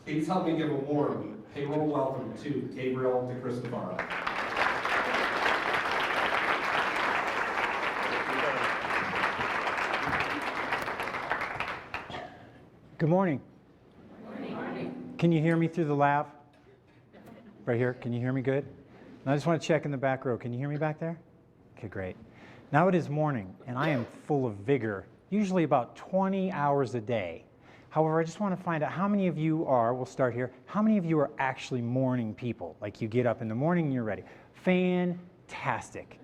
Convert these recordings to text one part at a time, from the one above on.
Please help me give a warm payroll welcome to Gabriel DeCristofaro. Good morning. Good morning. Can you hear me through the lav? Right here, can you hear me good? And I just want to check in the back row. Can you hear me back there? Okay, great. Now it is morning, and I am full of vigor, usually about 20 hours a day. However, I just want to find out how many of you are, we'll start here, how many of you are actually morning people? Like you get up in the morning and you're ready. Fantastic.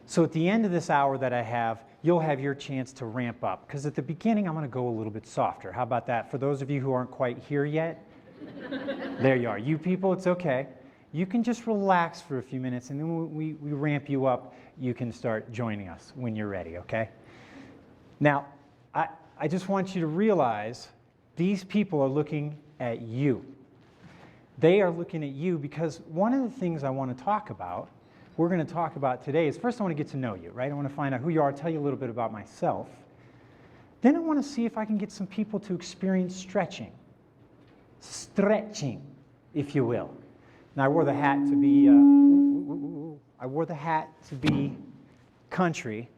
So at the end of this hour that I have, you'll have your chance to ramp up. Because at the beginning, I'm going to go a little bit softer. How about that? For those of you who aren't quite here yet, there you are. You people, it's okay. You can just relax for a few minutes, and then we ramp you up. You can start joining us when you're ready, okay? Now, I just want you to realize these people are looking at you. They are looking at you because one of the things I want to talk about, we're going to talk about today is first I want to get to know you, right? I want to find out who you are, tell you a little bit about myself. Then I want to see if I can get some people to experience stretching, if you will. Now I wore the hat to be country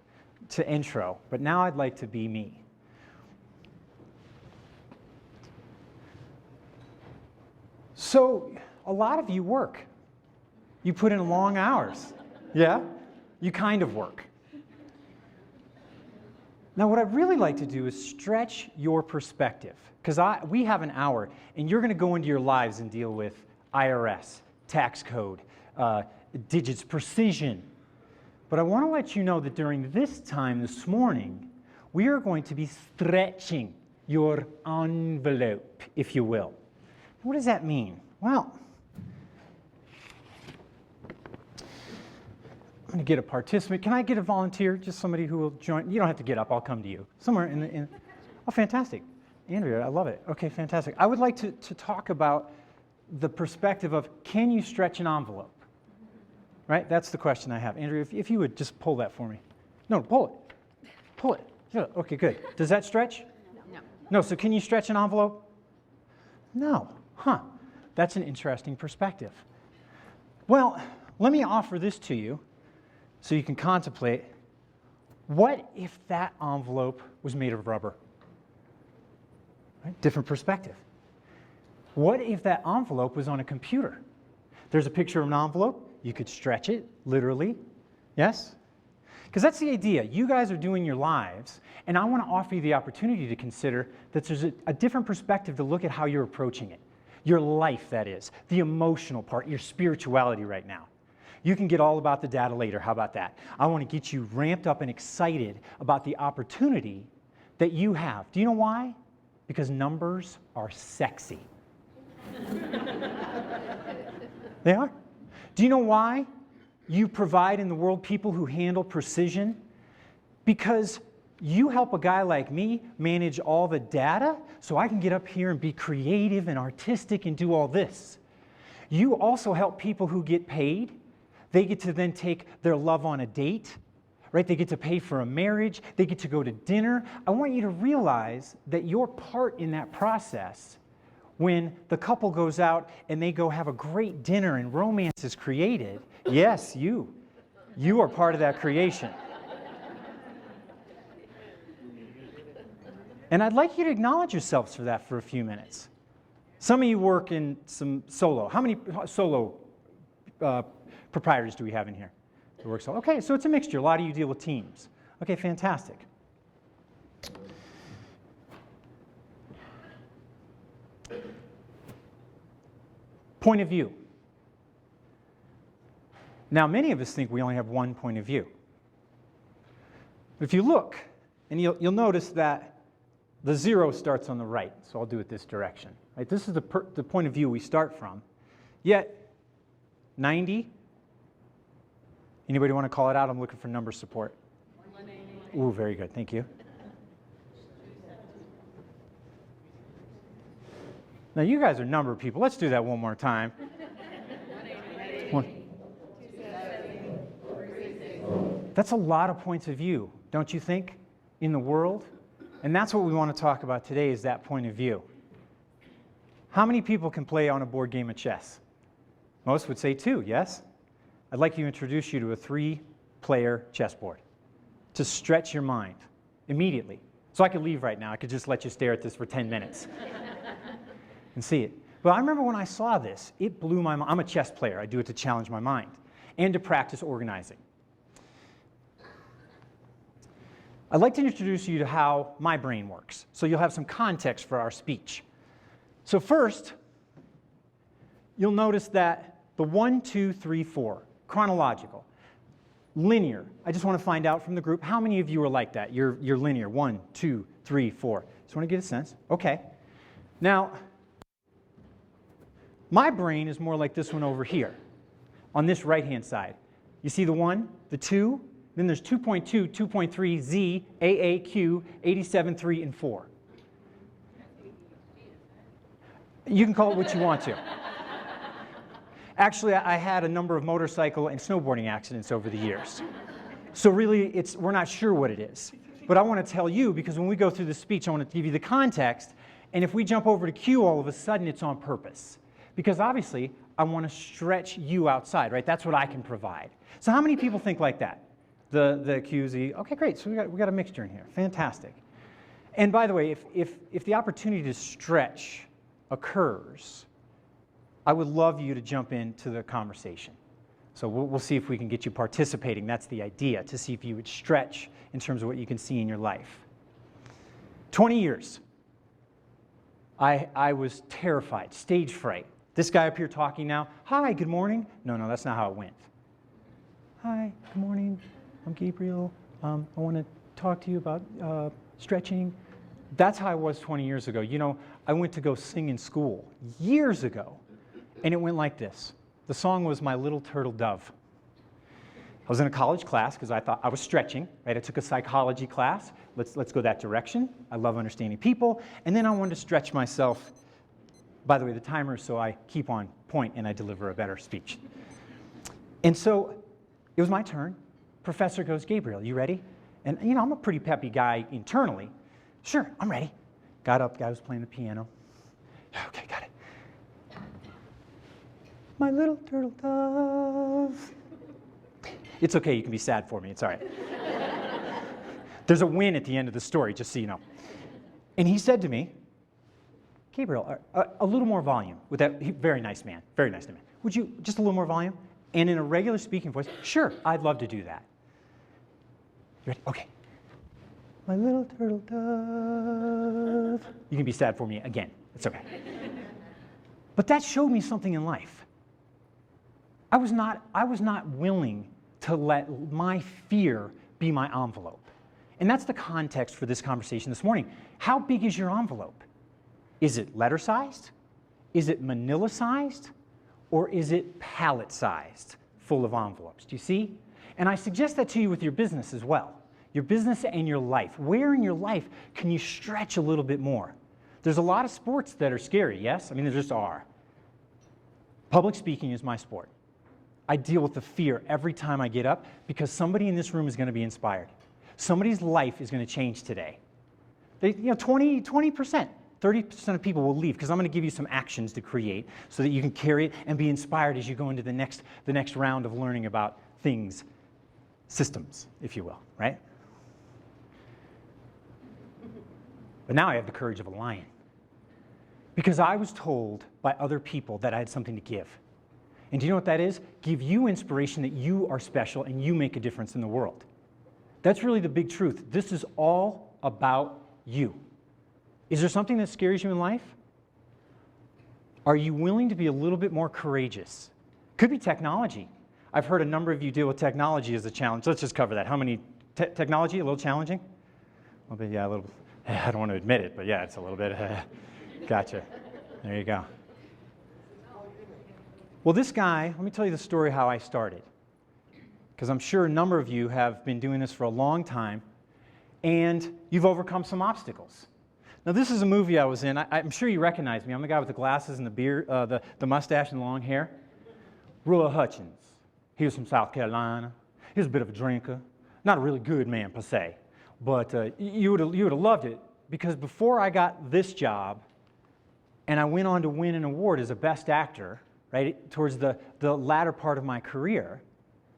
to intro, but now I'd like to be me. So a lot of you work. You put in long hours. Yeah? You kind of work. Now what I'd really like to do is stretch your perspective. Because we have an hour, and you're going to go into your lives and deal with IRS, tax code, digits, precision. But I want to let you know that during this time this morning, we are going to be stretching your envelope, if you will. What does that mean? Well, I'm going to get a participant. Can I get a volunteer? Just somebody who will join. You don't have to get up. I'll come to you. Somewhere in oh, fantastic. Andrea, I love it. Okay, fantastic. I would like to talk about the perspective of, can you stretch an envelope? Right? That's the question I have. Andrea, if you would just pull that for me. No, pull it. Pull it. Yeah, okay, good. Does that stretch? No. No, so can you stretch an envelope? No. Huh. That's an interesting perspective. Well, let me offer this to you so you can contemplate, what if that envelope was made of rubber? Right? Different perspective. What if that envelope was on a computer? There's a picture of an envelope. You could stretch it, literally. Yes? Because that's the idea. You guys are doing your lives, and I want to offer you the opportunity to consider that there's a different perspective to look at how you're approaching it. Your life, that is. The emotional part, your spirituality right now. You can get all about the data later. How about that? I want to get you ramped up and excited about the opportunity that you have. Do you know why? Because numbers are sexy. They are. Do you know why you provide in the world people who handle precision? Because you help a guy like me manage all the data so I can get up here and be creative and artistic and do all this. You also help people who get paid. They get to then take their love on a date, right? They get to pay for a marriage. They get to go to dinner. I want you to realize that your part in that process, when the couple goes out and they go have a great dinner and romance is created, yes, you are part of that creation. And I'd like you to acknowledge yourselves for that for a few minutes. Some of you work in some solo. How many solo proprietors do we have in here? That work solo? Okay, so it's a mixture. A lot of you deal with teams. Okay, fantastic. Point of view. Now, many of us think we only have one point of view. But if you look, and you'll notice that the 0 starts on the right, so I'll do it this direction. Right? This is the point of view we start from. Yet, 90, anybody want to call it out? I'm looking for number support. 180. Ooh, very good, thank you. Now, you guys are number people. Let's do that one more time. 180. That's a lot of points of view, don't you think, in the world? And that's what we want to talk about today, is that point of view. How many people can play on a board game of chess? Most would say 2, yes? I'd like to introduce you to a 3-player chessboard to stretch your mind immediately. So I could leave right now. I could just let you stare at this for 10 minutes and see it. But I remember when I saw this, it blew my mind. I'm a chess player. I do it to challenge my mind and to practice organizing. I'd like to introduce you to how my brain works, so you'll have some context for our speech. So first, you'll notice that the 1, 2, 3, 4, chronological, linear. I just want to find out from the group, how many of you are like that? You're linear, 1, 2, 3, 4. Just want to get a sense. Okay. Now, my brain is more like this one over here, on this right-hand side. You see the 1, the 2, then there's 2.2, 2.3, Z, AAQ, 87, 3, and 4. You can call it what you want to. Actually, I had a number of motorcycle and snowboarding accidents over the years. So really, we're not sure what it is. But I want to tell you, because when we go through the speech, I want to give you the context. And if we jump over to Q, all of a sudden, it's on purpose. Because obviously, I want to stretch you outside, right? That's what I can provide. So how many people think like that? The Q, Z. Okay, great. So we got a mixture in here. Fantastic. And by the way, if the opportunity to stretch occurs, I would love you to jump into the conversation. So we'll see if we can get you participating. That's the idea, to see if you would stretch in terms of what you can see in your life. 20 years. I was terrified, stage fright. This guy up here talking now, hi, good morning. No, that's not how it went. Hi, good morning. I'm Gabriel. I want to talk to you about stretching. That's how I was 20 years ago. You know, I went to go sing in school years ago, and it went like this. The song was My Little Turtle Dove. I was in a college class because I thought I was stretching, right? I took a psychology class. Let's go that direction. I love understanding people. And then I wanted to stretch myself. By the way, the timer is so I keep on point and I deliver a better speech. And so it was my turn. Professor goes, Gabriel, you ready? And you know, I'm a pretty peppy guy internally. Sure, I'm ready. Got up, guy was playing the piano. Okay, got it. My little turtle dove. It's okay, you can be sad for me, it's all right. There's a win at the end of the story, just so you know. And he said to me, Gabriel, a little more volume. With that, very nice man, very nice man. Would you, just a little more volume? And in a regular speaking voice, sure, I'd love to do that. You ready? Okay. My little turtle dove. You can be sad for me again. It's okay. But that showed me something in life. I was not willing to let my fear be my envelope. And that's the context for this conversation this morning. How big is your envelope? Is it letter-sized? Is it manila-sized? Or is it pallet-sized, full of envelopes? Do you see? And I suggest that to you with your business as well. Your business and your life. Where in your life can you stretch a little bit more? There's a lot of sports that are scary, yes? I mean, there just are. Public speaking is my sport. I deal with the fear every time I get up because somebody in this room is going to be inspired. Somebody's life is going to change today. 20%, 30% of people will leave because I'm going to give you some actions to create so that you can carry it and be inspired as you go into the next round of learning about things, systems, if you will, right? But now I have the courage of a lion because I was told by other people that I had something to give. And do you know what that is? Give you inspiration that you are special and you make a difference in the world. That's really the big truth. This is all about you. Is there something that scares you in life? Are you willing to be a little bit more courageous? Could be technology. I've heard a number of you deal with technology as a challenge. Let's just cover that. How many? Technology, a little challenging? A little bit, yeah, a little. I don't want to admit it, but yeah, it's a little bit. Gotcha. There you go. Well, this guy, let me tell you the story how I started. Because I'm sure a number of you have been doing this for a long time, and you've overcome some obstacles. Now, this is a movie I was in. I'm sure you recognize me. I'm the guy with the glasses and the beard, the mustache and the long hair. Roy Hutchins. He was from South Carolina. He was a bit of a drinker. Not a really good man, per se. But you would have loved it, because before I got this job And I went on to win an award as a best actor, right, towards the latter part of my career.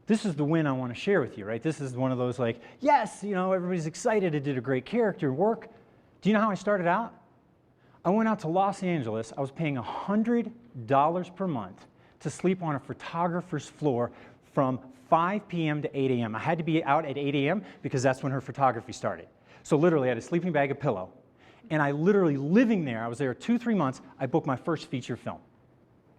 This is the win I want to share with you, right? This is one of those like, yes, everybody's excited, I did a great character work. Do you know how I started out? I went out to Los Angeles. I was paying $100 per month to sleep on a photographer's floor from 5 p.m. to 8 a.m. I had to be out at 8 a.m. because that's when her photography started. So literally, I had a sleeping bag, a pillow, and I literally living there, I was there 2-3 months, I booked my first feature film.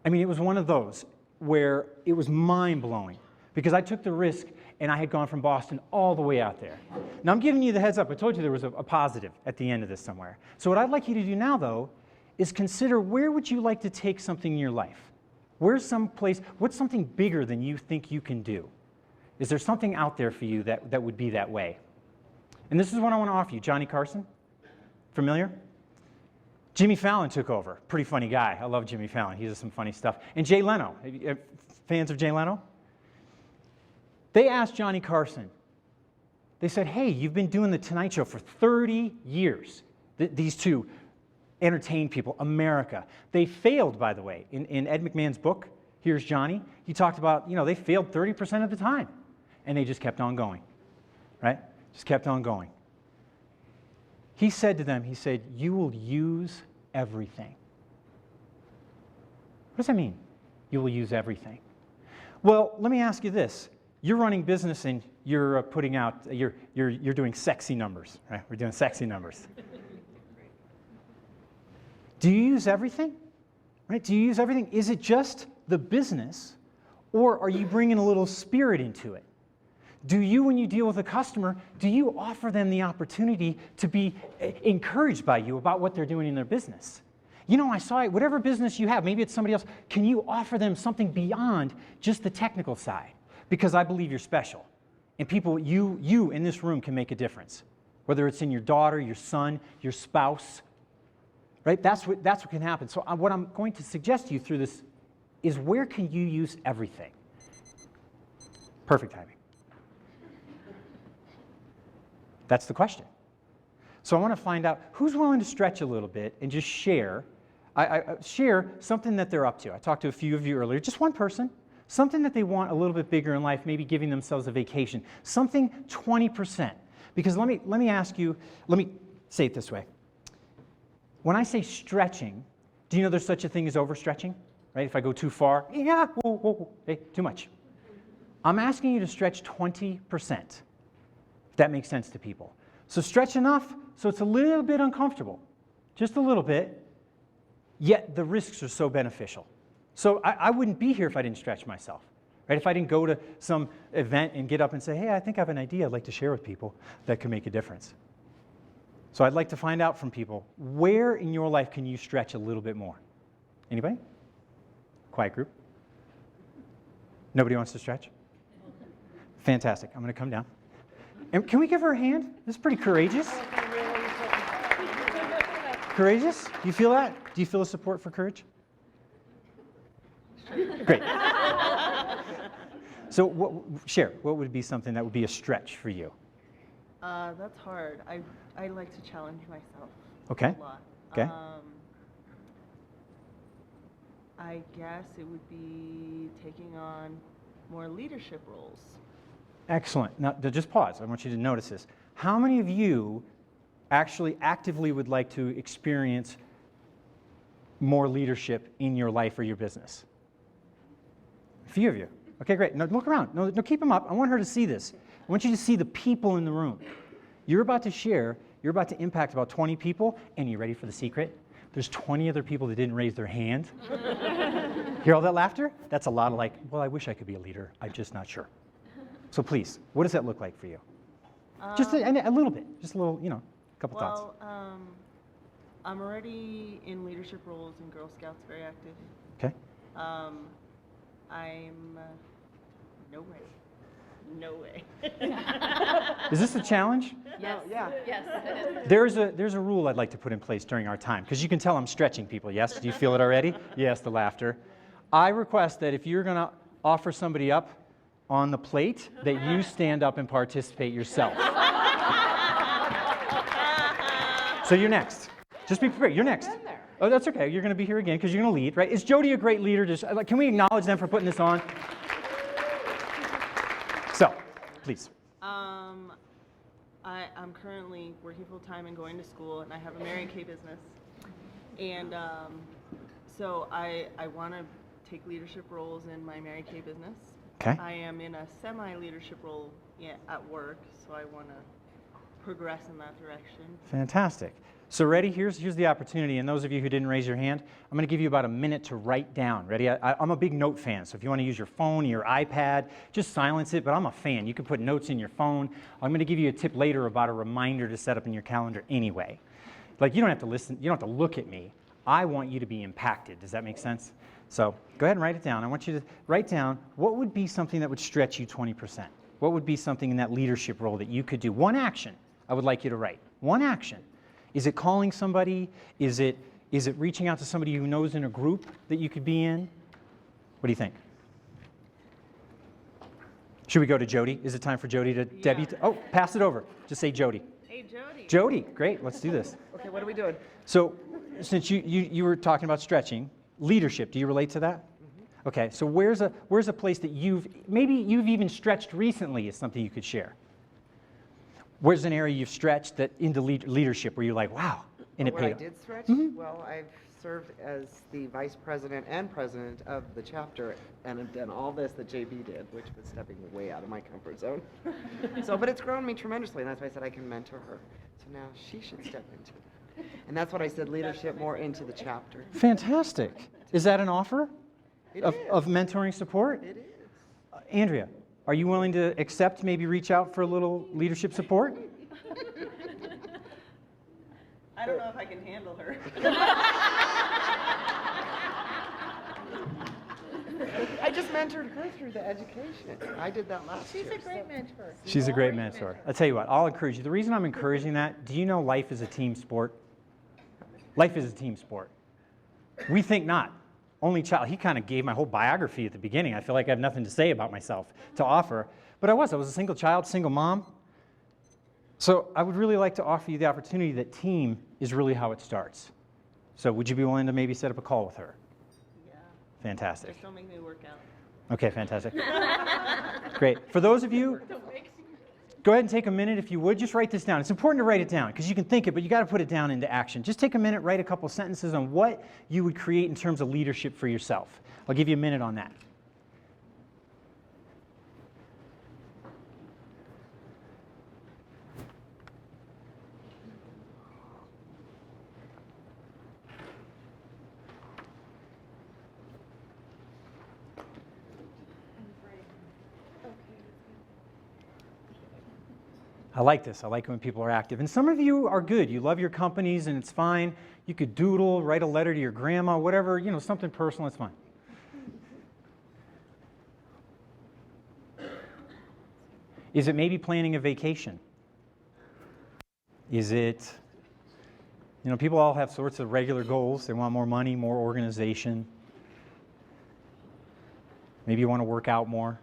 I mean, it was one of those where it was mind-blowing because I took the risk and I had gone from Boston all the way out there. Now, I'm giving you the heads up. I told you there was a positive at the end of this somewhere. So what I'd like you to do now, though, is consider where would you like to take something in your life? Where's some place, what's something bigger than you think you can do? Is there something out there for you that would be that way? And this is what I want to offer you. Johnny Carson, familiar? Jimmy Fallon took over. Pretty funny guy. I love Jimmy Fallon. He does some funny stuff. And Jay Leno. Fans of Jay Leno? They asked Johnny Carson, they said, hey, you've been doing The Tonight Show for 30 years. These two entertain people, America. They failed, by the way. In Ed McMahon's book, Here's Johnny, he talked about, they failed 30% of the time. And they just kept on going, right? Just kept on going. He said to them, he said, you will use everything. What does that mean? You will use everything. Well, let me ask you this. You're running business and you're putting out, you're doing sexy numbers, right? We're doing sexy numbers. Do you use everything? Right? Do you use everything? Is it just the business, or are you bringing a little spirit into it? Do you, when you deal with a customer, do you offer them the opportunity to be encouraged by you about what they're doing in their business? I saw it, whatever business you have, maybe it's somebody else, can you offer them something beyond just the technical side? Because I believe you're special. And people, you in this room can make a difference. Whether it's in your daughter, your son, your spouse, right? That's what can happen. So what I'm going to suggest to you through this is where can you use everything? Perfect timing. That's the question. So I want to find out who's willing to stretch a little bit and just share. Share something that they're up to. I talked to a few of you earlier, just one person. Something that they want a little bit bigger in life, maybe giving themselves a vacation. Something 20%. Because let me ask you, let me say it this way. When I say stretching, do you know there's such a thing as overstretching? Right? If I go too far, yeah, whoa, hey, too much. I'm asking you to stretch 20%, if that makes sense to people. So stretch enough so it's a little bit uncomfortable, just a little bit, yet the risks are so beneficial. So I wouldn't be here if I didn't stretch myself, right? If I didn't go to some event and get up and say, hey, I think I have an idea I'd like to share with people that could make a difference. So I'd like to find out from people, where in your life can you stretch a little bit more? Anybody? Quiet group. Nobody wants to stretch? Fantastic. I'm going to come down. And can we give her a hand? This is pretty courageous. Courageous? Do you feel that? Do you feel the support for courage? Great. So what would be something that would be a stretch for you? That's hard. I like to challenge myself Okay. a lot. Okay. I guess it would be taking on more leadership roles. Excellent. Now, just pause. I want you to notice this. How many of you actually actively would like to experience more leadership in your life or your business? A few of you. Okay, great. Now look around. No, keep them up. I want her to see this. I want you to see the people in the room. You're about to share, you're about to impact about 20 people, and you ready for the secret? There's 20 other people that didn't raise their hand. Hear all that laughter? That's a lot of like, well, I wish I could be a leader. I'm just not sure. So please, what does that look like for you? Just a little bit. Just a little, a couple thoughts. Well, I'm already in leadership roles in Girl Scouts, very active. Okay. I'm no way. Is this a challenge? Yes. Yeah. Yes. There's a rule I'd like to put in place during our time, because you can tell I'm stretching people, yes? Do you feel it already? Yes, the laughter. I request that if you're going to offer somebody up on the plate, that you stand up and participate yourself. So you're next. Just be prepared. You're next. Oh, that's okay. You're going to be here again because you're going to lead, right? Is Jody a great leader? Just can we acknowledge them for putting this on? So, please. I'm currently working full-time and going to school, and I have a Mary Kay business. And so I want to take leadership roles in my Mary Kay business. Okay. I am in a semi-leadership role at work, so I want to progress in that direction. Fantastic. So ready? Here's the opportunity. And those of you who didn't raise your hand, I'm going to give you about a minute to write down. Ready? I'm a big note fan, so if you want to use your phone, your iPad, just silence it. But I'm a fan. You can put notes in your phone. I'm going to give you a tip later about a reminder to set up in your calendar anyway. Like, you don't have to listen. You don't have to look at me. I want you to be impacted. Does that make sense? So go ahead and write it down. I want you to write down what would be something that would stretch you 20%. What would be something in that leadership role that you could do? One action I would like you to write. One action. Is it calling somebody? Is it reaching out to somebody who knows in a group that you could be in? What do you think? Should we go to Jody? Is it time for Jody to Debbie? Oh, pass it over. Just say Jody. Hey, Jody. Jody, great. Let's do this. Okay, what are we doing? So, since you were talking about stretching, leadership, do you relate to that? Mm-hmm. Okay, so where's a place that maybe you've even stretched recently is something you could share? Where's an area you've stretched that into leadership where you're like, wow, and it Where paid I off? did stretch? Mhm. Well, I've served as the vice president and president of the chapter, and have done all this that JB did, which was stepping way out of my comfort zone. But it's grown me tremendously, and that's why I said I can mentor her. So now she should step into it. And that's what I said, leadership more into the chapter. Fantastic. Is that an offer It of, is. of mentoring support? It is. Andrea, are you willing to accept, maybe reach out for a little leadership support? I don't know if I can handle her. I just mentored her through the education. I did that last year. She's a great mentor. She's a great mentor. I'll tell you what, I'll encourage you. The reason I'm encouraging that, do you know life is a team sport? Life is a team sport. We think not. Only child. He kind of gave my whole biography at the beginning. I feel like I have nothing to say about myself to offer. But I was a single child, single mom. So I would really like to offer you the opportunity that team is really how it starts. So would you be willing to maybe set up a call with her? Yeah. Fantastic. Just don't make me work out. Okay, fantastic. Great. For those of you, go ahead and take a minute if you would. Just write this down. It's important to write it down because you can think it, but you got to put it down into action. Just take a minute, write a couple sentences on what you would create in terms of leadership for yourself. I'll give you a minute on that. I like this. I like when people are active. And some of you are good. You love your companies and it's fine. You could doodle, write a letter to your grandma, whatever, something personal, it's fine. Is it maybe planning a vacation? Is it, people all have sorts of regular goals. They want more money, more organization. Maybe you want to work out more.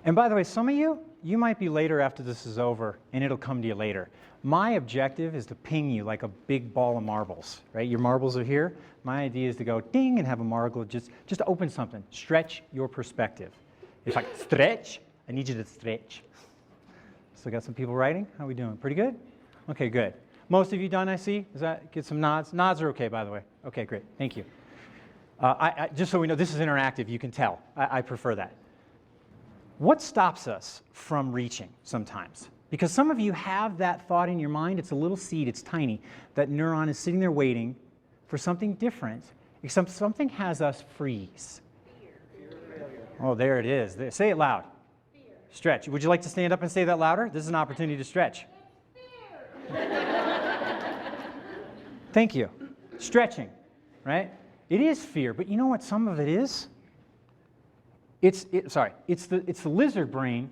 And by the way, some of you might be later after this is over, and it'll come to you later. My objective is to ping you like a big ball of marbles, right? Your marbles are here. My idea is to go ding and have a marble just open something. Stretch your perspective. If I stretch, I need you to stretch. So got some people writing? How are we doing? Pretty good? Okay, good. Most of you done, I see? Does that get some nods? Nods are okay, by the way. Okay, great. Thank you. Just so we know, this is interactive. You can tell. I prefer that. What stops us from reaching sometimes? Because some of you have that thought in your mind. It's a little seed. It's tiny. That neuron is sitting there waiting for something different, except something has us freeze. Fear. Oh, there it is. Say it loud. Fear. Stretch. Would you like to stand up and say that louder? This is an opportunity to stretch. Thank you. Stretching, right? It is fear, but you know what some of it is? It's the lizard brain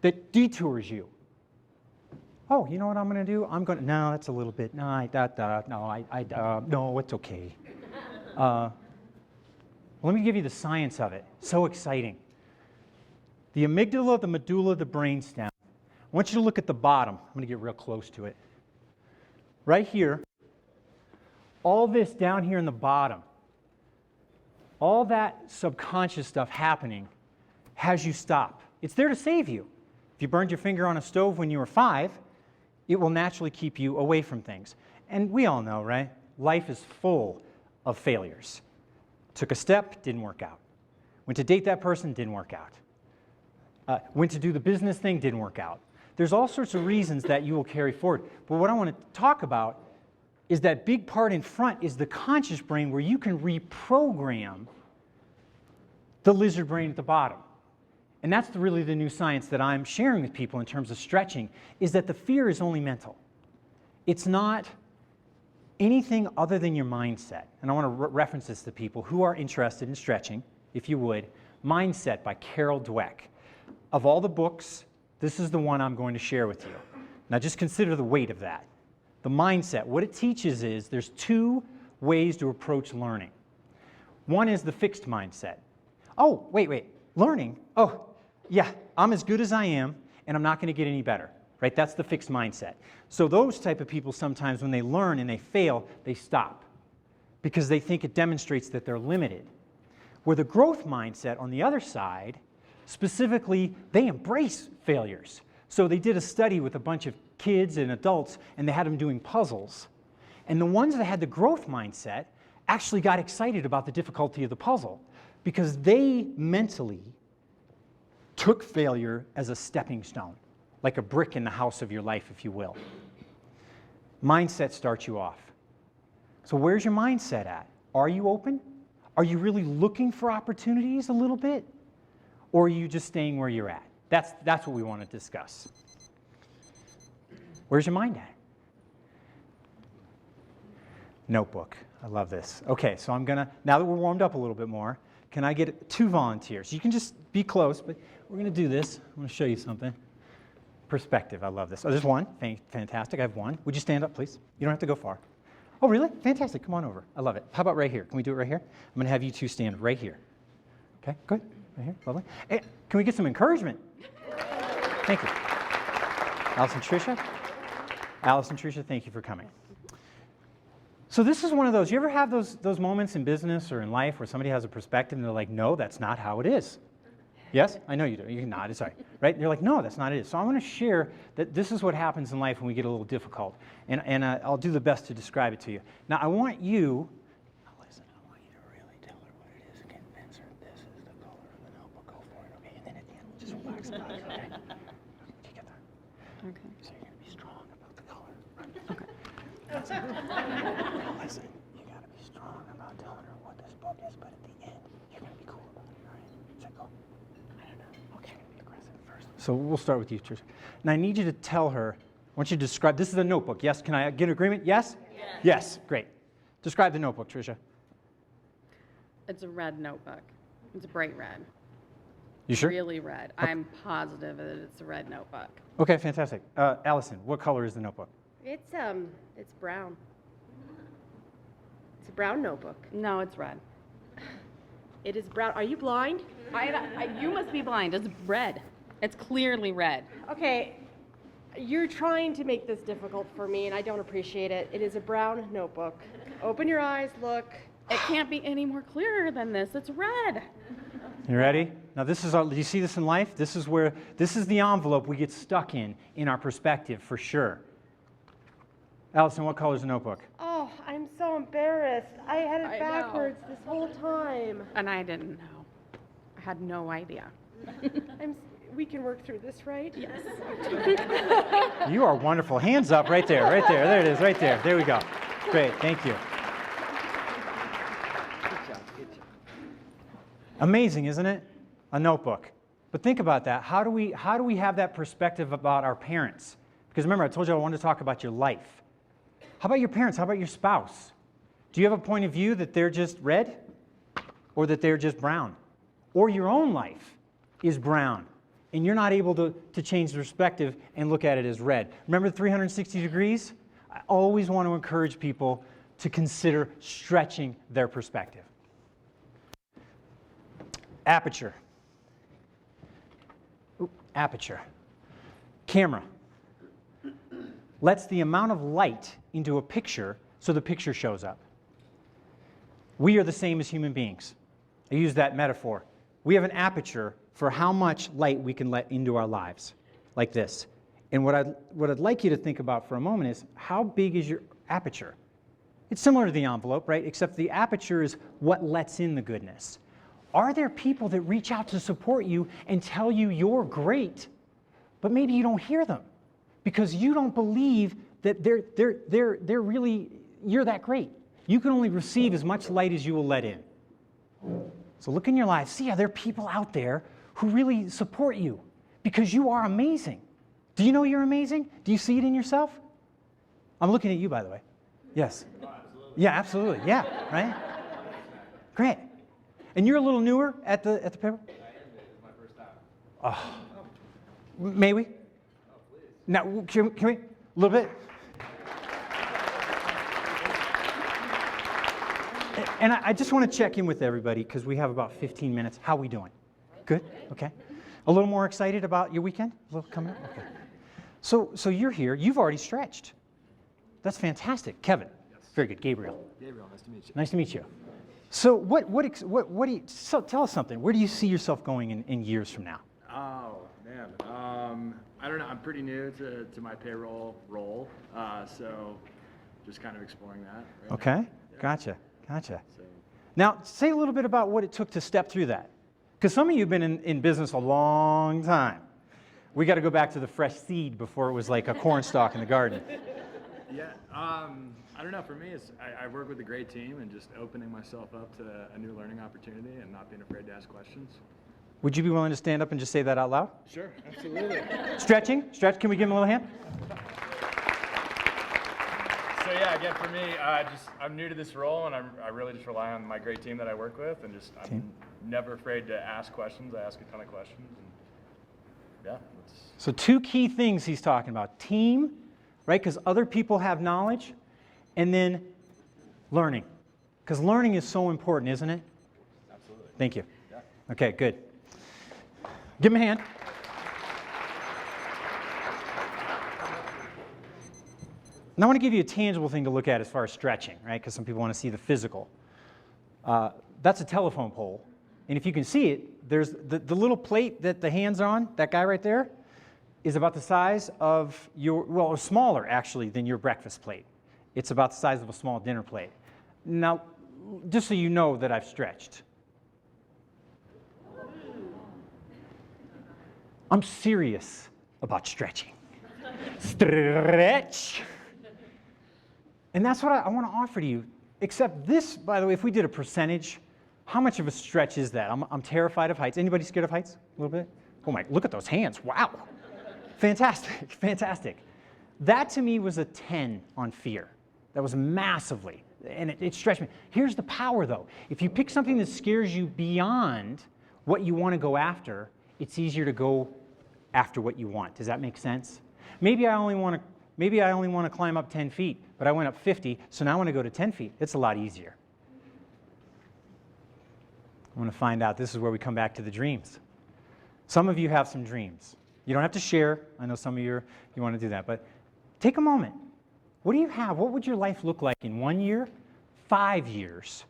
that detours you. Oh, you know what I'm going to do? No, that's a little bit, no, it's okay. Let me give you the science of it. So exciting. The amygdala, the medulla, the brainstem. I want you to look at the bottom. I'm going to get real close to it. Right here, all this down here in the bottom, all that subconscious stuff happening has you stop. It's there to save you. If you burned your finger on a stove when you were 5, it will naturally keep you away from things. And we all know, right? Life is full of failures. Took a step, didn't work out. Went to date that person, didn't work out. Went to do the business thing, didn't work out. There's all sorts of reasons that you will carry forward. But what I want to talk about is that big part in front is the conscious brain, where you can reprogram the lizard brain at the bottom. And that's really the new science that I'm sharing with people in terms of stretching, is that the fear is only mental. It's not anything other than your mindset. And I want to reference this to people who are interested in stretching, if you would. Mindset by Carol Dweck. Of all the books, this is the one I'm going to share with you. Now just consider the weight of that. The mindset, what it teaches is there's 2 ways to approach learning. One is the fixed mindset. Oh, wait, learning? Oh, yeah, I'm as good as I am, and I'm not going to get any better, right? That's the fixed mindset. So those type of people sometimes when they learn and they fail, they stop because they think it demonstrates that they're limited. Where the growth mindset on the other side, specifically, they embrace failures. So they did a study with a bunch of kids and adults, and they had them doing puzzles. And the ones that had the growth mindset actually got excited about the difficulty of the puzzle because they mentally took failure as a stepping stone, like a brick in the house of your life, if you will. Mindset starts you off. So where's your mindset at? Are you open? Are you really looking for opportunities a little bit? Or are you just staying where you're at? That's what we want to discuss. Where's your mind at? Notebook. I love this. Okay, so I'm going to, now that we're warmed up a little bit more, can I get 2 volunteers? You can just be close, but we're going to do this. I'm going to show you something. Perspective. I love this. Oh, there's one. Fantastic. I have one. Would you stand up, please? You don't have to go far. Oh, really? Fantastic. Come on over. I love it. How about right here? Can we do it right here? I'm going to have you 2 stand right here. Okay, good. Right here. Lovely. Hey, can we get some encouragement? Thank you. Alice and Tricia, thank you for coming. So this is one of those, you ever have those moments in business or in life where somebody has a perspective and they're like, no, that's not how it is. Yes? I know you do. You can nod. It's all right. Right? You're like, no, that's not it. So I want to share that this is what happens in life when we get a little difficult. And I'll do the best to describe it to you. Now, I want you, listen, I want you to really tell her what it is and convince her this is the color of the notebook. Go for it, okay? And then at the end, we'll just relax about it, okay? Do you get that? Okay. So you're going to be strong about the color. Okay. Now listen, you got to be strong about telling her what this book is, but at the end, you're going to be cool about it, all right? So go. I don't know. Okay. Be aggressive first. So we'll start with you, Tricia. Now I need you to tell her, I want you to describe, this is a notebook, yes? Can I get an agreement? Yes? Yes. Yes, great. Describe the notebook, Tricia. It's a red notebook. It's bright red. You sure? Really red. I'm positive that it's a red notebook. Okay, fantastic. Allison, what color is the notebook? It's brown. It's a brown notebook. No, it's red. It is brown. Are you blind? You must be blind. It's red. It's clearly red. Okay, you're trying to make this difficult for me, and I don't appreciate it. It is a brown notebook. Open your eyes, look. It can't be any more clearer than this. It's red. You ready? Now this is, do you see this in life? This is the envelope we get stuck in our perspective for sure. Allison, what color is the notebook? Oh, I'm so embarrassed. I had I it know. backwards this whole time. And I didn't know. I had no idea. We can work through this, right? Yes. You are wonderful. Hands up right there, right there. There it is, right there. There we go. Great, thank you. Good job. Amazing, isn't it? A notebook. But think about that. How do we have that perspective about our parents? Because remember, I told you I wanted to talk about your life. How about your parents? How about your spouse? Do you have a point of view that they're just red or that they're just brown? or your own life is brown, and you're not able to change the perspective and look at it as red. Remember 360 degrees? I always want to encourage people to consider stretching their perspective. Aperture. Aperture. Camera lets the amount of light into a picture so the picture shows up. We are the same as human beings. I use that metaphor. We have an aperture for how much light we can let into our lives, like this. And what I'd like you to think about for a moment is, how big is your aperture? It's similar to the envelope, right? Except the aperture is what lets in the goodness. Are there people that reach out to support you and tell you you're great, but maybe you don't hear them because you don't believe that they're really, you're that great? You can only receive as much light as you will let in. So look in your life, see, are there people out there who really support you because you are amazing? Do you know you're amazing? Do you see it in yourself? I'm looking at you, by the way. Yes. Oh, absolutely. Yeah, absolutely. Yeah, right? Great. And you're a little newer at the paper? I am. It's my first time. Oh. May we? Oh, please. Now, can we? A little bit? And I just want to check in with everybody because we have about 15 minutes. How are we doing? Good? Okay. A little more excited about your weekend? A little coming up? Okay. So you're here. You've already stretched. That's fantastic. Kevin. Yes. Very good. Gabriel. Gabriel, nice to meet you. Nice to meet you. So what do you, so tell us something. Where do you see yourself going in years from now? Oh, man. I don't know. I'm pretty new to my payroll role, so just kind of exploring that. Right Okay. now. Yeah. Gotcha. So, Now, say a little bit about what it took to step through that. Because some of you have been in business a long time. We got to go back to the fresh seed before it was like a corn stalk in the garden. yeah. I don't know. For me, I work with a great team and just opening myself up to a new learning opportunity and not being afraid to ask questions. Would you be willing to stand up and just say that out loud? Sure, absolutely. Stretching? Stretch? Can we give him a little hand? So yeah, again, for me, I'm new to this role, and I really just rely on my great team that I work with, and I'm never afraid to ask questions. I ask a ton of questions, and yeah. So 2 key things he's talking about. Team, right, because other people have knowledge, and then learning. Because learning is so important, isn't it? Absolutely. Thank you. Yeah. Okay, good. Give him a hand. Now I want to give you a tangible thing to look at as far as stretching, right? Because some people want to see the physical. That's a telephone pole. And if you can see it, there's the little plate that the hand's on, that guy right there, is about the size of your, well, smaller actually than your breakfast plate. It's about the size of a small dinner plate. Now, just so you know that I've stretched. I'm serious about stretching. Stretch. And that's what I want to offer to you. Except this, by the way, if we did a percentage, how much of a stretch is that? I'm terrified of heights. Anybody scared of heights? A little bit? Oh my, look at those hands. Wow. Fantastic, fantastic. That to me was a 10 on fear. That was massively, and it stretched me. Here's the power though. If you pick something that scares you beyond what you want to go after, it's easier to go after what you want. Does that make sense? Maybe I only want to climb up 10 feet, but I went up 50, so now I want to go to 10 feet. It's a lot easier. I want to find out. This is where we come back to the dreams. Some of you have some dreams. You don't have to share. I know some of you want to do that, but take a moment. What do you have? What would your life look like in 1 year, 5 years,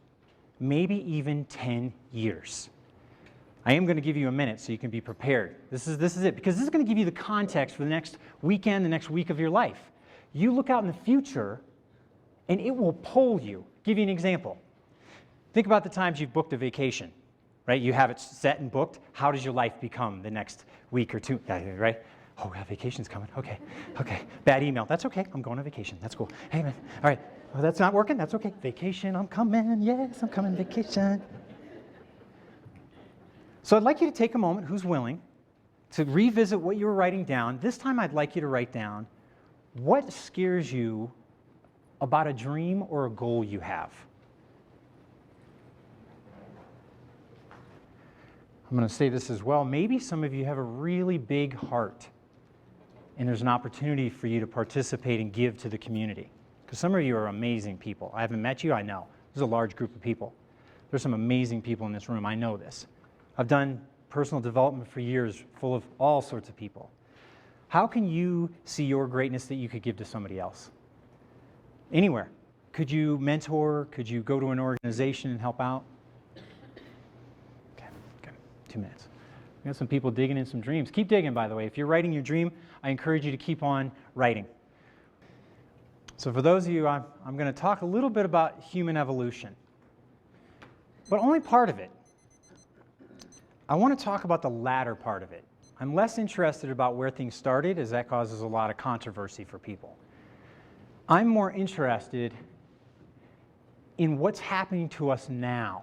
maybe even 10 years? I am going to give you a minute so you can be prepared. This is it, because this is going to give you the context for the next weekend, the next week of your life. You look out in the future, and it will pull you. Give you an example. Think about the times you've booked a vacation, right? You have it set and booked. How does your life become the next week or two, right? Oh, yeah, vacation's coming. Okay. Bad email. That's okay. I'm going on vacation. That's cool. Hey, man. All right. Well, that's not working. That's okay. Vacation. I'm coming. Yes, I'm coming. Vacation. So I'd like you to take a moment, who's willing, to revisit what you were writing down. This time I'd like you to write down what scares you about a dream or a goal you have. I'm going to say this as well. Maybe some of you have a really big heart, and there's an opportunity for you to participate and give to the community. Because some of you are amazing people. I haven't met you, I know. There's a large group of people. There's some amazing people in this room, I know this. I've done personal development for years, full of all sorts of people. How can you see your greatness that you could give to somebody else? Anywhere. Could you mentor? Could you go to an organization and help out? Okay, 2 minutes. We got some people digging in some dreams. Keep digging, by the way. If you're writing your dream, I encourage you to keep on writing. So for those of you, I'm going to talk a little bit about human evolution, but only part of it. I want to talk about the latter part of it. I'm less interested about where things started, as that causes a lot of controversy for people. I'm more interested in what's happening to us now,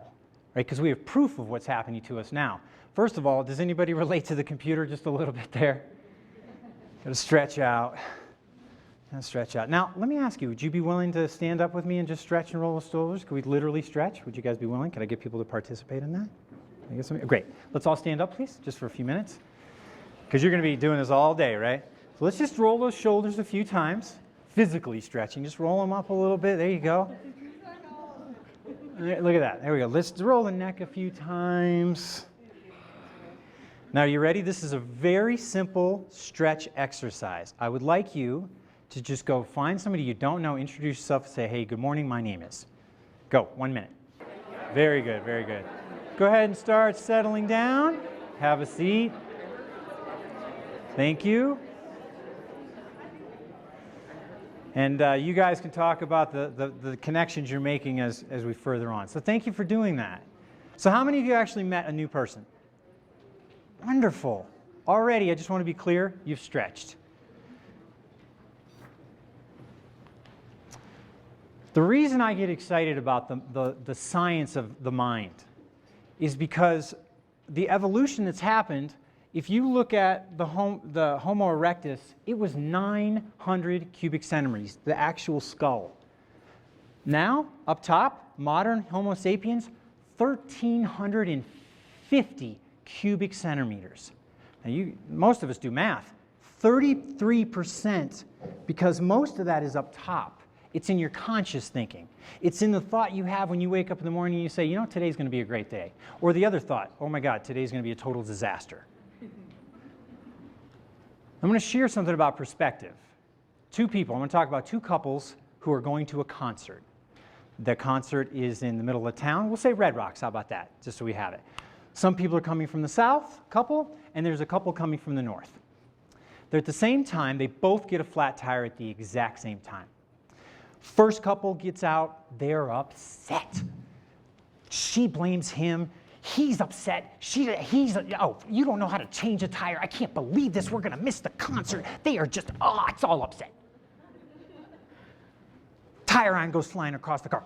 right? Because we have proof of what's happening to us now. First of all, does anybody relate to the computer just a little bit there? Got to stretch out. Stretch out. Now, let me ask you, would you be willing to stand up with me and just stretch and roll the shoulders? Could we literally stretch? Would you guys be willing? Could I get people to participate in that? I guess great. Let's all stand up, please, just for a few minutes. Because you're going to be doing this all day, right? So let's just roll those shoulders a few times. Physically stretching. Just roll them up a little bit. There you go. Look at that. There we go. Let's roll the neck a few times. Now, are you ready? This is a very simple stretch exercise. I would like you to just go find somebody you don't know, introduce yourself, and say, hey, good morning, my name is. Go, 1 minute. Very good, very good. Go ahead and start settling down. Have a seat. Thank you. And you guys can talk about the connections you're making as we further on. So thank you for doing that. So how many of you actually met a new person? Wonderful. Already, I just want to be clear, you've stretched. The reason I get excited about the science of the mind is because the evolution that's happened, if you look at the Homo erectus, it was 900 cubic centimeters, the actual skull. Now, up top, modern Homo sapiens, 1,350 cubic centimeters. Now, most of us do math. 33%, because most of that is up top. It's in your conscious thinking. It's in the thought you have when you wake up in the morning and you say, you know, today's going to be a great day. Or the other thought, oh my God, today's going to be a total disaster. I'm going to share something about perspective. 2 people, I'm going to talk about 2 couples who are going to a concert. The concert is in the middle of town. We'll say Red Rocks, how about that, just so we have it. Some people are coming from the south, couple, and there's a couple coming from the north. They're at the same time, they both get a flat tire at the exact same time. First couple gets out, they're upset. She blames him. He's upset. Oh, you don't know how to change a tire. I can't believe this. We're going to miss the concert. They are just, it's all upset. Tire iron goes flying across the car.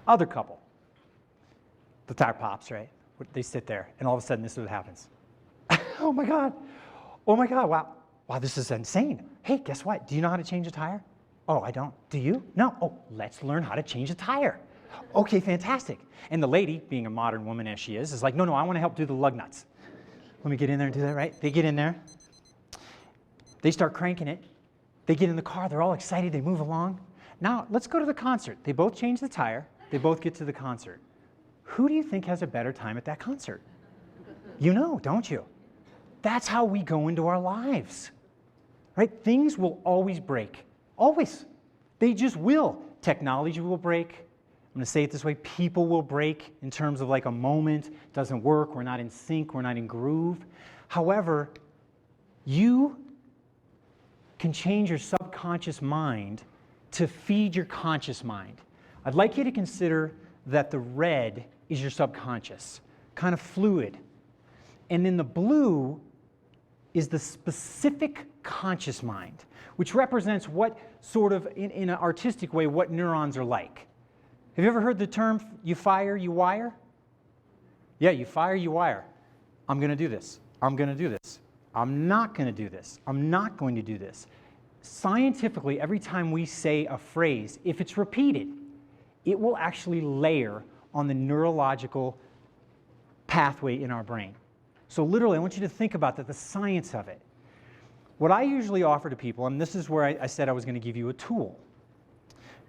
Other couple. The tire pops, right? They sit there, and all of a sudden, this is what happens. Oh, my God. Oh, my God. Wow. Wow, this is insane. Hey, guess what? Do you know how to change a tire? Oh, I don't. Do you? No. Oh, let's learn how to change a tire. Okay, fantastic. And the lady, being a modern woman as she is like, no, I want to help do the lug nuts. Let me get in there and do that, right? They get in there. They start cranking it. They get in the car. They're all excited. They move along. Now, let's go to the concert. They both change the tire. They both get to the concert. Who do you think has a better time at that concert? You know, don't you? That's how we go into our lives, right? Things will always break, always. They just will. Technology will break. I'm going to say it this way, people will break in terms of like a moment, doesn't work, we're not in sync, we're not in groove. However, you can change your subconscious mind to feed your conscious mind. I'd like you to consider that the red is your subconscious, kind of fluid. And then the blue is the specific conscious mind, which represents what sort of, in an artistic way, what neurons are like. Have you ever heard the term, you fire, you wire? Yeah, you fire, you wire. I'm going to do this. I'm going to do this. I'm not going to do this. I'm not going to do this. Scientifically, every time we say a phrase, if it's repeated, it will actually layer on the neurological pathway in our brain. So literally, I want you to think about that, the science of it. What I usually offer to people, and this is where I said I was going to give you a tool.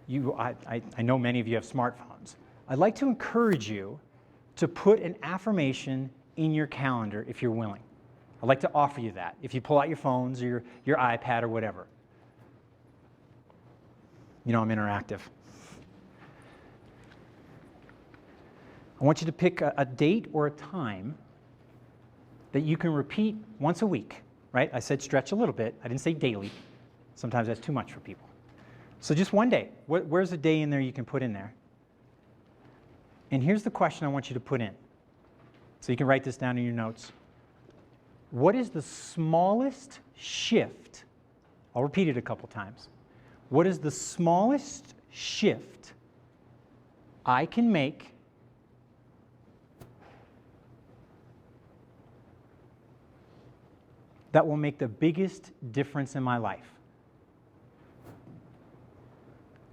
I know many of you have smartphones. I'd like to encourage you to put an affirmation in your calendar if you're willing. I'd like to offer you that if you pull out your phones or your iPad or whatever. You know I'm interactive. I want you to pick a date or a time that you can repeat once a week, right? I said stretch a little bit. I didn't say daily. Sometimes that's too much for people. So just one day. Where's a day in there you can put in there? And here's the question I want you to put in. So you can write this down in your notes. What is the smallest shift? I'll repeat it a couple times. What is the smallest shift I can make that will make the biggest difference in my life?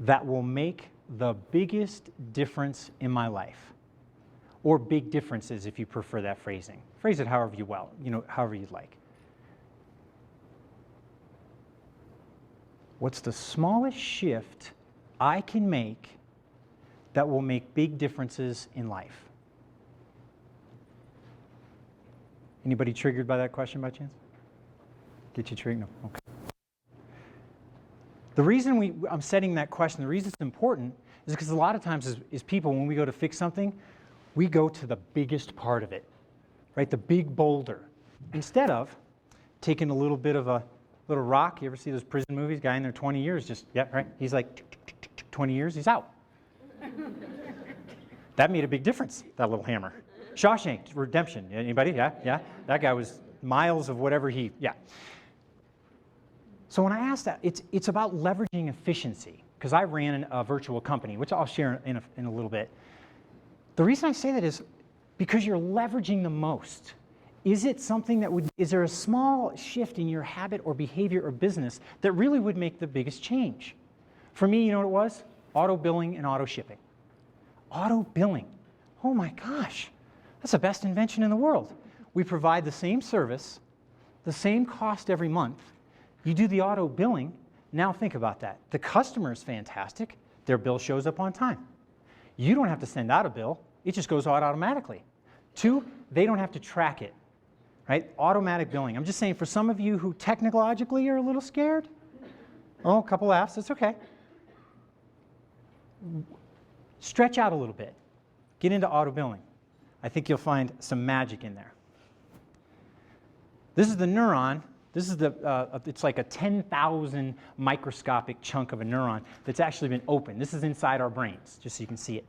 That will make the biggest difference in my life. Or big differences if you prefer that phrasing. Phrase it however however you'd like. What's the smallest shift I can make that will make big differences in life? Anybody triggered by that question by chance? Get you triggered? No. Okay. The reason I'm setting that question, the reason it's important, is because a lot of times as people, when we go to fix something, we go to the biggest part of it, right? The big boulder. Instead of taking a little bit of a little rock. You ever see those prison movies? Guy in there 20 years, just, yeah, right? He's like, tick, tick, tick, tick, 20 years, he's out. That made a big difference, that little hammer. Shawshank Redemption. Anybody? Yeah, yeah. That guy was miles of whatever yeah. So when I asked that, it's about leveraging efficiency, because I ran a virtual company, which I'll share in a little bit. The reason I say that is because you're leveraging the most. Is it something is there a small shift in your habit or behavior or business that really would make the biggest change? For me, you know what it was? Auto billing and auto shipping. Auto billing. Oh my gosh, that's the best invention in the world. We provide the same service, the same cost every month. You do the auto billing. Now think about that. The customer is fantastic. Their bill shows up on time. You don't have to send out a bill. It just goes out automatically. 2, they don't have to track it, right? Automatic billing. I'm just saying for some of you who technologically are a little scared, oh, a couple laughs, that's okay. Stretch out a little bit. Get into auto billing. I think you'll find some magic in there. This is the neuron. This is it's like a 10,000 microscopic chunk of a neuron that's actually been opened. This is inside our brains, just so you can see it.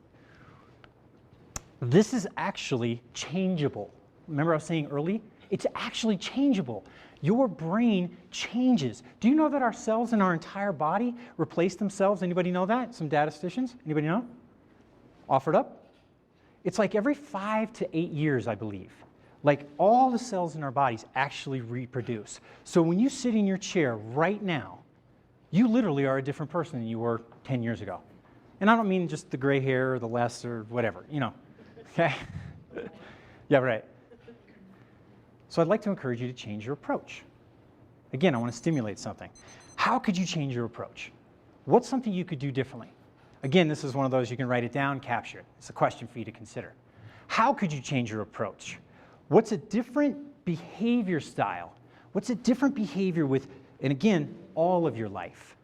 This is actually changeable. Remember I was saying early? It's actually changeable. Your brain changes. Do you know that our cells in our entire body replace themselves? Anybody know that? Some statisticians? Anybody know? Offered up? It's like every 5 to 8 years, I believe. Like all the cells in our bodies actually reproduce. So when you sit in your chair right now, you literally are a different person than you were 10 years ago. And I don't mean just the gray hair or the less or whatever, okay? Yeah, right. So I'd like to encourage you to change your approach. Again, I want to stimulate something. How could you change your approach? What's something you could do differently? Again, this is one of those you can write it down, capture it. It's a question for you to consider. How could you change your approach? What's a different behavior style? What's a different behavior with, and again, all of your life?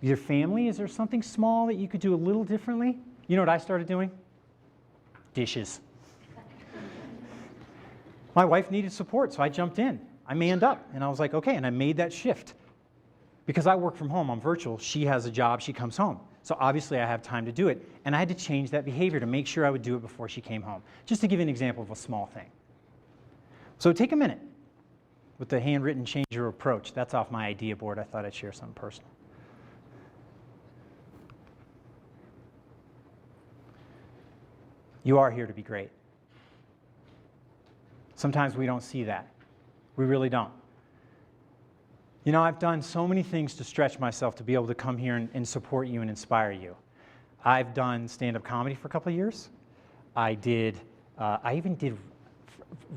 Your family, is there something small that you could do a little differently? You know what I started doing? Dishes. My wife needed support, so I jumped in. I manned up, and I was like, okay, and I made that shift. Because I work from home, I'm virtual, she has a job, she comes home. So obviously I have time to do it, and I had to change that behavior to make sure I would do it before she came home. Just to give you an example of a small thing. So take a minute with the handwritten change your approach. That's off my idea board. I thought I'd share something personal. You are here to be great. Sometimes we don't see that. We really don't. You know, I've done so many things to stretch myself to be able to come here and support you and inspire you. I've done stand-up comedy for a couple of years. I even did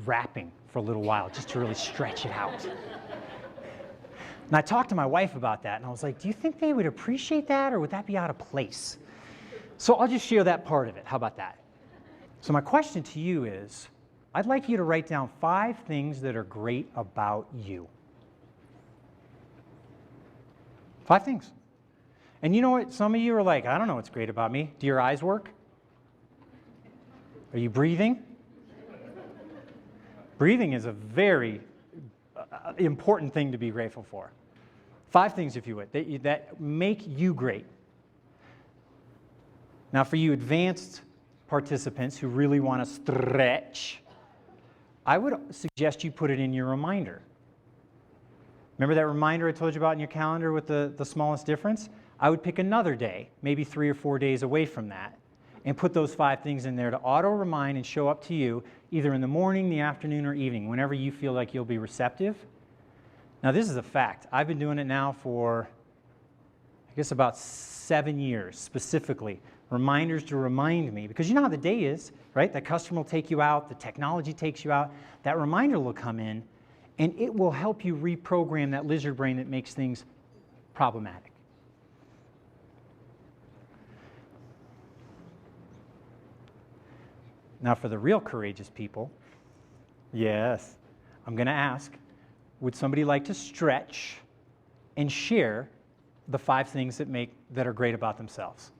rapping for a little while just to really stretch it out. And I talked to my wife about that, and I was like, do you think they would appreciate that, or would that be out of place? So I'll just share that part of it. How about that? So my question to you is, I'd like you to write down 5 things that are great about you. 5 things. And you know what? Some of you are like, I don't know what's great about me. Do your eyes work? Are you breathing? Breathing is a very important thing to be grateful for. 5 things, if you would, that make you great. Now, for you advanced participants who really want to stretch, I would suggest you put it in your reminder. Remember that reminder I told you about in your calendar with the smallest difference? I would pick another day, maybe 3 or 4 days away from that, and put those 5 things in there to auto-remind and show up to you either in the morning, the afternoon, or evening, whenever you feel like you'll be receptive. Now, this is a fact. I've been doing it now for, I guess, about 7 years, specifically. Reminders to remind me, because you know how the day is, right? The customer will take you out, the technology takes you out. That reminder will come in, and it will help you reprogram that lizard brain that makes things problematic. Now, for the real courageous people, yes, I'm going to ask, would somebody like to stretch and share the 5 things that are great about themselves?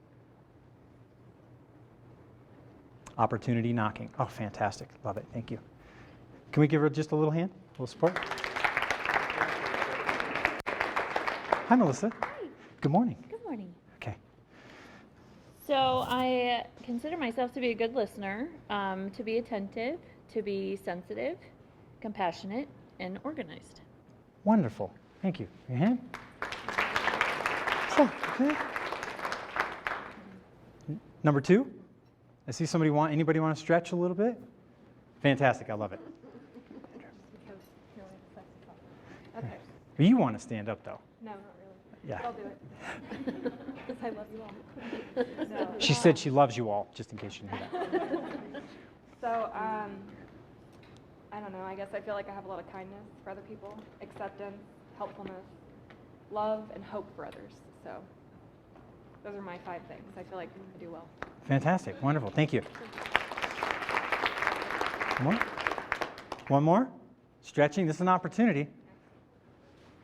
Opportunity knocking. Oh, fantastic. Love it. Thank you. Can we give her just a little hand? A little support? Hi, Melissa. Hi. Good morning. Good morning. Okay. So I consider myself to be a good listener, to be attentive, to be sensitive, compassionate, and organized. Wonderful. Thank you. Your hand? So, good. Number 2. I see anybody want to stretch a little bit? Fantastic. I love it. Okay. You want to stand up, though. No, not really. Yeah. I'll do it. Because I love you all. No. She said she loves you all, just in case you knew that. So, I don't know, I guess I feel like I have a lot of kindness for other people, acceptance, helpfulness, love, and hope for others. So, those are my 5 things. I feel like I do well. Fantastic. Wonderful. Thank you. More? One more? Stretching. This is an opportunity.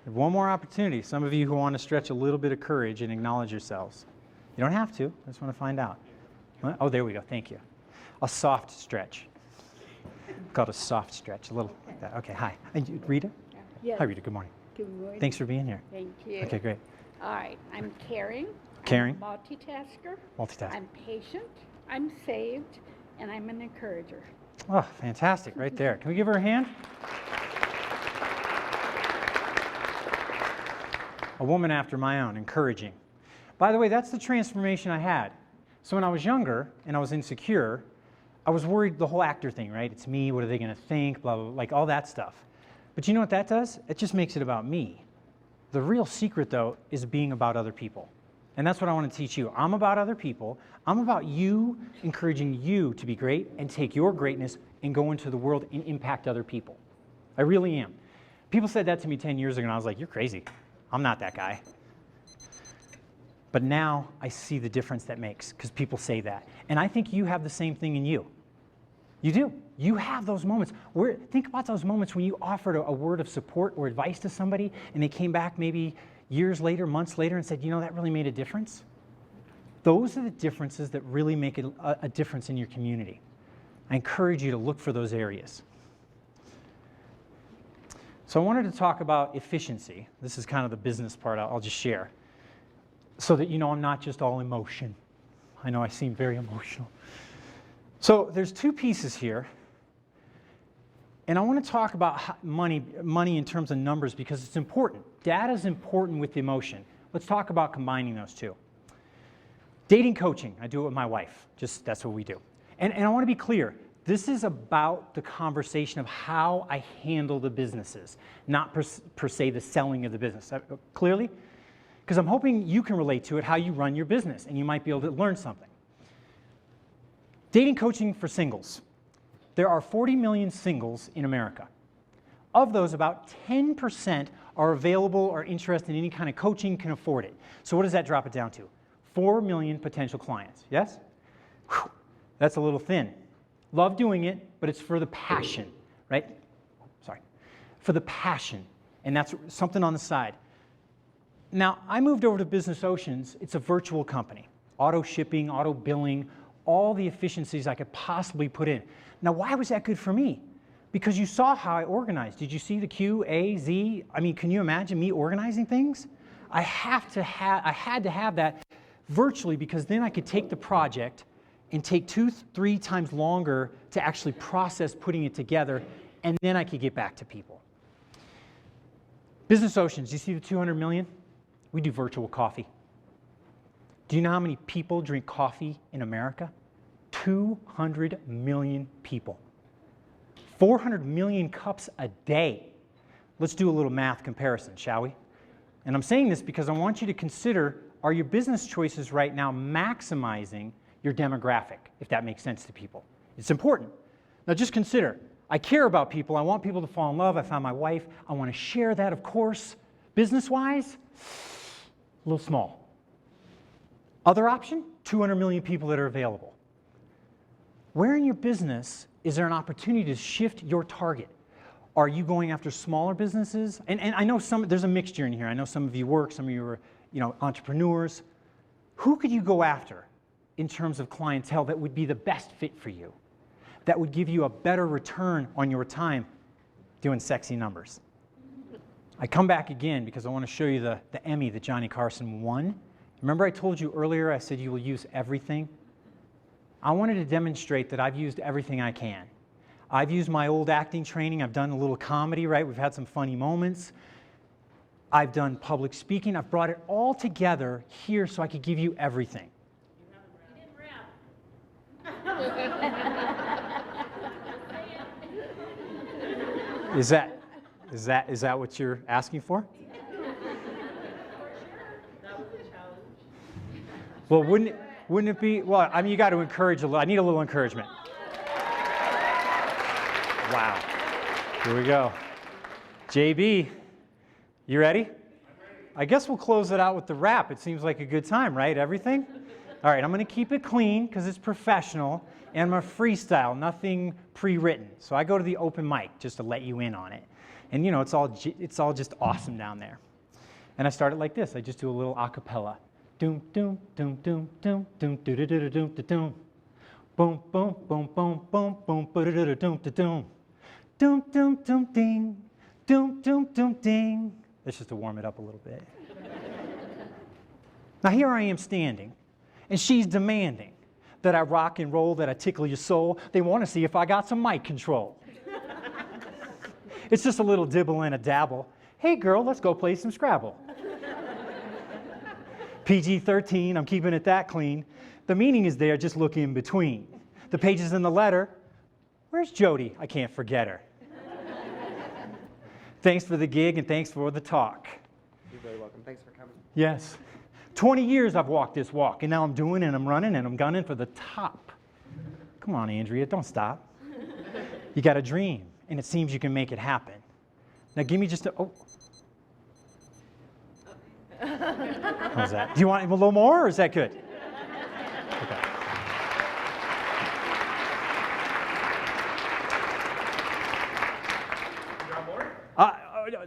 One more opportunity. Some of you who want to stretch a little bit of courage and acknowledge yourselves. You don't have to. I just want to find out. Oh, there we go. Thank you. A soft stretch. Called a soft stretch. A little like that. Okay. Hi. Rita? Yes. Hi, Rita. Good morning. Good morning. Thanks for being here. Thank you. Okay, great. All right. I'm caring. Caring. I'm a multitasker. Multitask. I'm patient. I'm saved. And I'm an encourager. Oh, fantastic. Right there. Can we give her a hand? A woman after my own, encouraging. By the way, that's the transformation I had. So when I was younger and I was insecure, I was worried the whole actor thing, right? It's me, what are they going to think, blah, blah, blah, like all that stuff. But you know what that does? It just makes it about me. The real secret, though, is being about other people. And that's what I want to teach you. I'm about other people. I'm about you, encouraging you to be great and take your greatness and go into the world and impact other people. I really am. People said that to me 10 years ago, and I was like, you're crazy. I'm not that guy. But now I see the difference that makes, because people say that. And I think you have the same thing in you. You do. You have those moments. Think about those moments when you offered a word of support or advice to somebody, and they came back maybe years later, months later, and said, you know, that really made a difference. Those are the differences that really make a difference in your community. I encourage you to look for those areas. So I wanted to talk about efficiency. This is kind of the business part I'll just share, so that you know I'm not just all emotion. I know I seem very emotional. So there's 2 pieces here. And I want to talk about money in terms of numbers because it's important. Data is important with emotion. Let's talk about combining those 2. Dating coaching, I do it with my wife. Just that's what we do. And I want to be clear. This is about the conversation of how I handle the businesses, not per se the selling of the business. Clearly? Because I'm hoping you can relate to it, how you run your business, and you might be able to learn something. Dating coaching for singles. There are 40 million singles in America. Of those, about 10% are available or interested in any kind of coaching, can afford it. So what does that drop it down to? 4 million potential clients, yes? Whew, that's a little thin. Love doing it, but it's for the passion, right? Sorry. For the passion, and that's something on the side. Now, I moved over to Business Oceans. It's a virtual company. Auto shipping, auto billing, all the efficiencies I could possibly put in. Now, why was that good for me? Because you saw how I organized. Did you see the Q, A, Z? I mean, can you imagine me organizing things? I had to have that virtually, because then I could take the project and take 2-3 times longer to actually process putting it together, and then I could get back to people. Business Oceans, you see the 200 million? We do virtual coffee. Do you know how many people drink coffee in America? 200 million people. 400 million cups a day. Let's do a little math comparison, shall we? And I'm saying this because I want you to consider, are your business choices right now maximizing your demographic, if that makes sense to people? It's important. Now just consider, I care about people. I want people to fall in love. I found my wife. I want to share that, of course. Business-wise, a little small. Other option, 200 million people that are available. Where in your business is there an opportunity to shift your target? Are you going after smaller businesses? And I know there's a mixture in here. I know some of you work, some of you are entrepreneurs. Who could you go after in terms of clientele that would be the best fit for you? That would give you a better return on your time doing sexy numbers. I come back again because I want to show you the Emmy that Johnny Carson won. Remember I told you earlier, I said you will use everything? I wanted to demonstrate that I've used everything I can. I've used my old acting training. I've done a little comedy, right? We've had some funny moments. I've done public speaking. I've brought it all together here so I could give you everything. You didn't rap. Is that what you're asking for? That was a challenge. Well, wouldn't it be? Well, I mean, you got to encourage a little. I need a little encouragement. Wow. Here we go. JB, you ready? I guess we'll close it out with the rap. It seems like a good time, right? Everything? All right, I'm going to keep it clean because it's professional, and I'm a freestyle, nothing pre-written. So I go to the open mic just to let you in on it. And it's all just awesome down there. And I start it like this. I just do a little a cappella. Doom, doom, doom, doom, doom, doom, doo doo doo doom, doom. Boom, boom, boom, boom, boom, boom, doo doo doom, doom. Doom, doom, doom, ding. Doom, doom, doom, ding. That's just to warm it up a little bit. Now here I am standing, and she's demanding that I rock and roll, that I tickle your soul. They want to see if I got some mic control. It's just a little dibble and a dabble. Hey girl, let's go play some Scrabble. PG-13, I'm keeping it that clean. The meaning is there, just look in between. The pages in the letter, where's Jody? I can't forget her. Thanks for the gig and thanks for the talk. You're very welcome. Thanks for coming. Yes. 20 years I've walked this walk, and now I'm doing and I'm running and I'm gunning for the top. Come on, Andrea, don't stop. You got a dream, and it seems you can make it happen. Now give me just a, How's that? Do you want a little more, or is that good? Okay. You got more?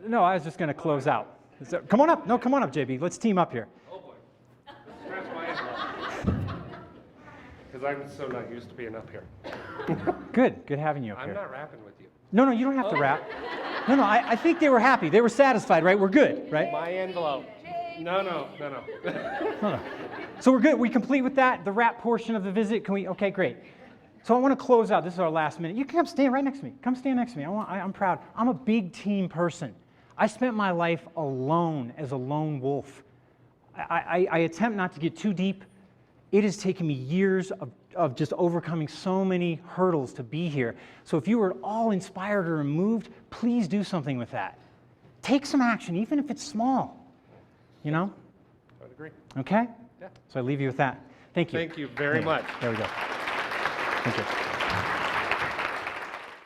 No, I was just going to close out. Come on up. No, come on up, JB. Let's team up here. Oh boy. Scratch my ankle. Because I'm so not used to being up here. Good having you up I'm here. not rapping with you. No, you don't have to rap. No, I think they were happy. They were satisfied, right? We're good, right? My envelope. No. No. So we're good. We complete with that, the rap portion of the visit. Can we? Okay, great. So I want to close out. This is our last minute. You can come stand right next to me. Come stand next to me. I'm proud. I'm a big team person. I spent my life alone as a lone wolf. I attempt not to get too deep. It has taken me years of just overcoming so many hurdles to be here. So if you were at all inspired or moved, please do something with that. Take some action, even if it's small. You know? I would agree. Okay? Yeah. So I leave you with that. Thank you. Thank you very much. There we go. Thank you.